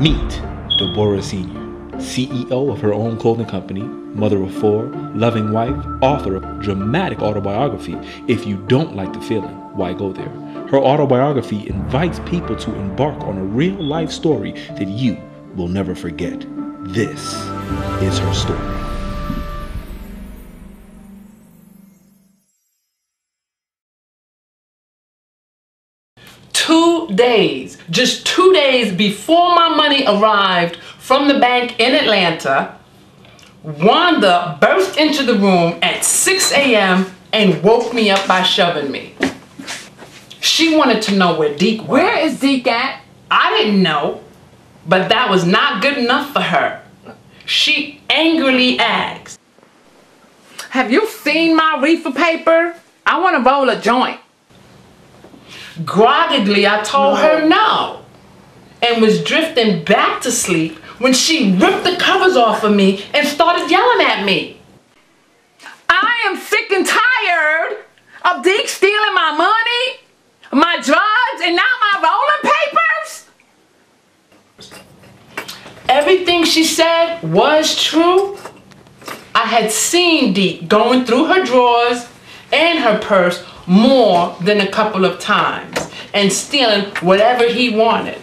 Meet Deborah Senior, CEO of her own clothing company, mother of 4, loving wife, author of dramatic autobiography. If you don't like the feeling, why go there? Her autobiography invites people to embark on a real-life story that you will never forget. This is her story. Just 2 days before my money arrived from the bank in Atlanta, Wanda burst into the room at 6 a.m. and woke me up by shoving me. She wanted to know where Deke was. Where is Deke at? I didn't know, but that was not good enough for her. She angrily asked, "Have you seen my reefer paper? I want to roll a joint." Groggedly, I told her no, and was drifting back to sleep when she ripped the covers off of me and started yelling at me. "I am sick and tired of Deke stealing my money, my drugs, and now my rolling papers." Everything she said was true. I had seen Deke going through her drawers and her purse more than a couple of times and stealing whatever he wanted.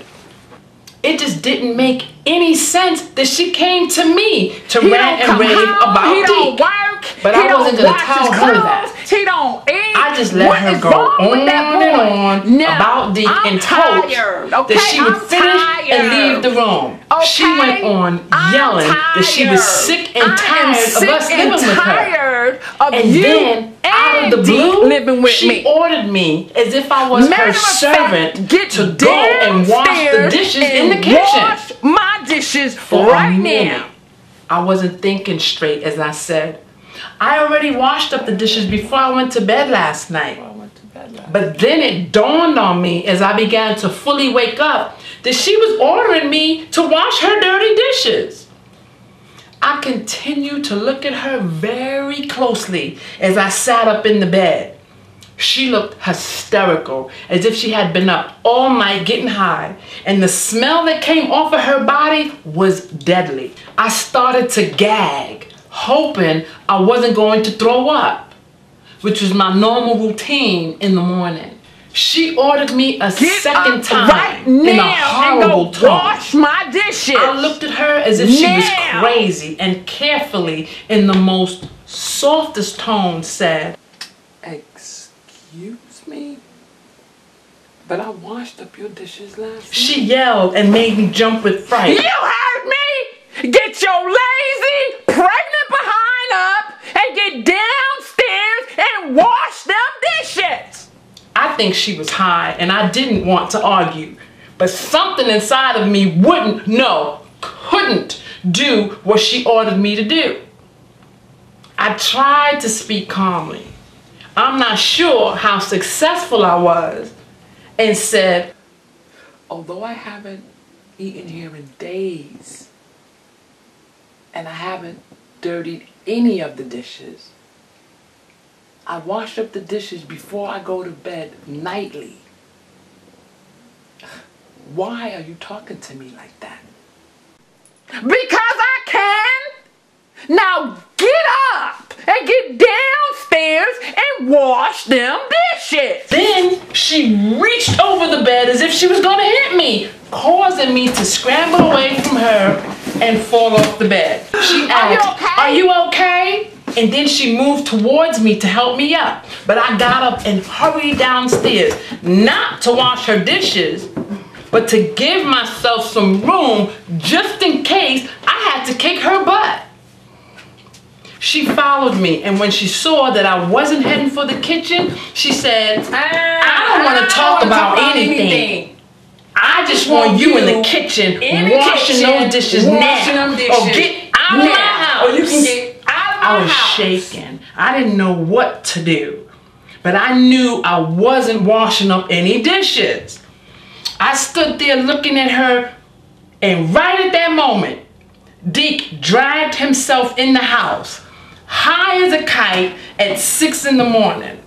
It just didn't make any sense that she came to me to rant and rave about Deke. He don't work. But I wasn't going to tell her that. He don't eat. I just let her go on and on about Deke in hopes that she would finish and leave the room. She went on yelling that she was sick and tired of us living with her. And then, out of the blue, she ordered me, as if I was her servant, to go and wash the dishes in the kitchen. Wash my dishes right now. I wasn't thinking straight, as I said. I already washed up the dishes before I went to bed last night. But then it dawned on me as I began to fully wake up that she was ordering me to wash her dirty dishes. I continued to look at her very closely as I sat up in the bed. She looked hysterical, as if she had been up all night getting high, and the smell that came off of her body was deadly. I started to gag, hoping I wasn't going to throw up, which was my normal routine in the morning. She ordered me a second time right now in a horrible tone. Wash my dishes. I looked at her as if she was crazy and carefully, in the most softest tone, said, "Excuse me, but I washed up your dishes last night." She yelled and made me jump with fright. You heard me! Get your lazy, pregnant behind up and get downstairs and wash them dishes. I think she was high and I didn't want to argue, but something inside of me couldn't do what she ordered me to do. I tried to speak calmly. I'm not sure how successful I was, and said, "Although I haven't eaten here in days, and I haven't dirtied any of the dishes, I wash up the dishes before I go to bed nightly. Why are you talking to me like that?" Because I can. Now get up and get downstairs and wash them dishes. Then she reached over the bed as if she was going to hit me, causing me to scramble away from her and fall off the bed. She asked, "Are you okay?" And then she moved towards me to help me up. But I got up and hurried downstairs, not to wash her dishes, but to give myself some room just in case I had to kick her butt. She followed me, and when she saw that I wasn't heading for the kitchen, she said, "I don't want to talk about anything. I just want you in the kitchen washing those dishes now. Or get out of my house." Or you can get out of my house. I was shaking. I didn't know what to do, but I knew I wasn't washing up any dishes. I stood there looking at her, and right at that moment, Deke dragged himself in the house, high as a kite, at 6 in the morning.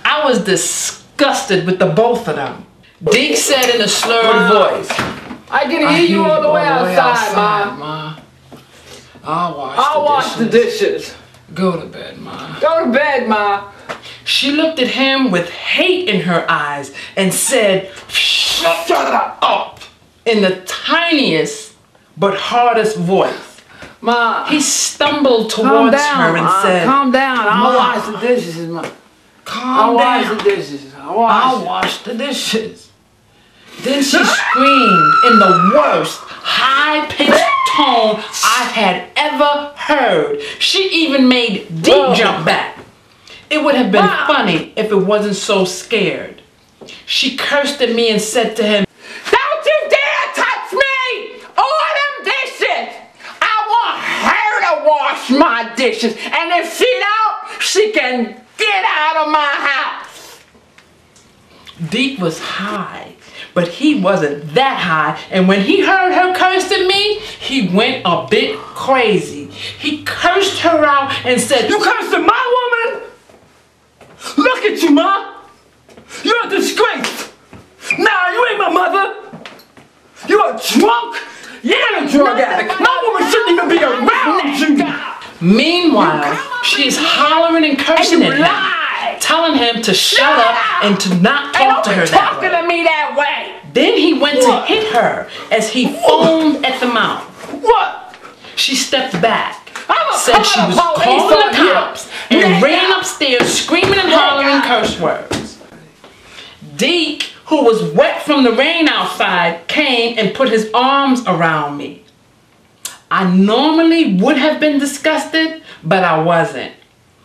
I was disgusted with the both of them. Deke said in a slurred voice, I can hear you all the way outside, Ma. I'll wash the dishes. Go to bed, Ma. Go to bed, Ma. She looked at him with hate in her eyes and said, "Shut up," in the tiniest but hardest voice. Ma. He stumbled towards her and said, "Calm down. I'll Ma, wash the dishes, Ma. I'll wash the dishes. I'll wash the dishes." Then she screamed in the worst high-pitched tone I had ever heard. She even made Dee jump back. It would have been funny if it wasn't so scared. She cursed at me and said to him, "Don't you dare touch me! All them dishes! I want her to wash my dishes, and if she don't, she can get out of my house." Deke was high, but he wasn't that high, and when he heard her curse at me, he went a bit crazy. He cursed her out and said, "You cursed at my woman? Look at you, Ma! You're a disgrace! Nah, you ain't my mother! You're a drunk and a drug addict! My woman shouldn't even be around you!" Meanwhile, she is hollering and cursing at him, telling him to shut up and to not talk to her that way. To me that way. Then he went to hit her as he foamed at the mouth. What? She stepped back, said she was calling the cops, and ran upstairs screaming and hollering curse words. Deke, who was wet from the rain outside, came and put his arms around me. I normally would have been disgusted, but I wasn't.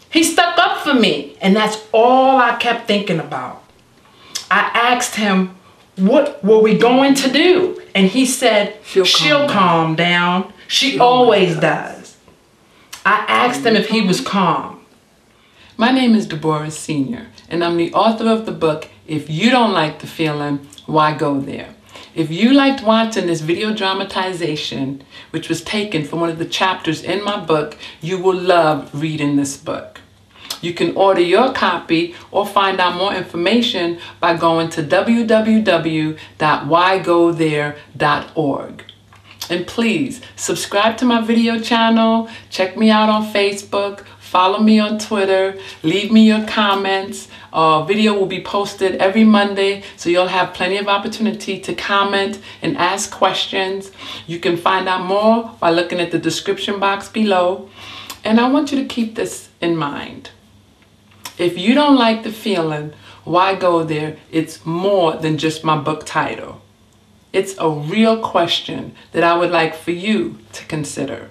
He stuck up for me, and that's all I kept thinking about. I asked him, what were we going to do? And he said, she'll calm down. She always does. I asked him if he was calm. My name is Deborah Senior, and I'm the author of the book, If You Don't Like the Feeling, Why Go There? If you liked watching this video dramatization, which was taken from one of the chapters in my book, you will love reading this book. You can order your copy or find out more information by going to www.whygothere.org. And please subscribe to my video channel, check me out on Facebook, follow me on Twitter, leave me your comments. Video will be posted every Monday, so you'll have plenty of opportunity to comment and ask questions. You can find out more by looking at the description box below. And I want you to keep this in mind. If you don't like the feeling, why go there? It's more than just my book title. It's a real question that I would like for you to consider.